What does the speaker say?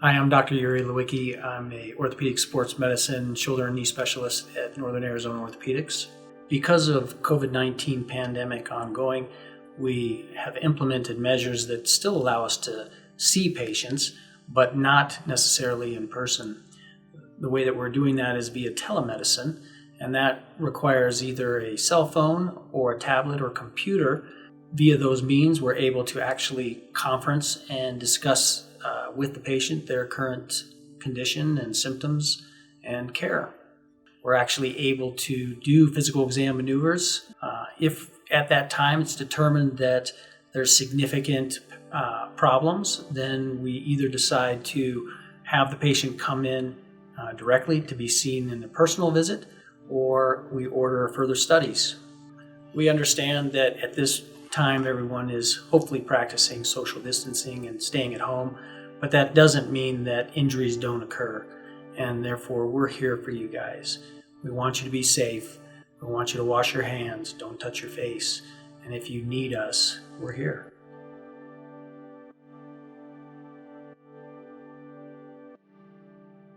Hi, I'm Dr. Yuri Lewicki. I'm a orthopedic sports medicine shoulder and knee specialist at Northern Arizona Orthopaedics. Because of COVID-19 pandemic ongoing, we have implemented measures that still allow us to see patients, but not necessarily in person. The way that we're doing that is via telemedicine, and that requires either a cell phone or a tablet or computer. Via those means, we're able to actually conference and discuss with the patient their current condition and symptoms and care. We're actually able to do physical exam maneuvers. If at that time it's determined that there's significant problems, then we either decide to have the patient come in directly to be seen in a personal visit, or we order further studies. We understand that at this time everyone is hopefully practicing social distancing and staying at home, but that doesn't mean that injuries don't occur, and therefore we're here for you guys. We want you to be safe. We want you to wash your hands, don't touch your face, and if you need us, we're here.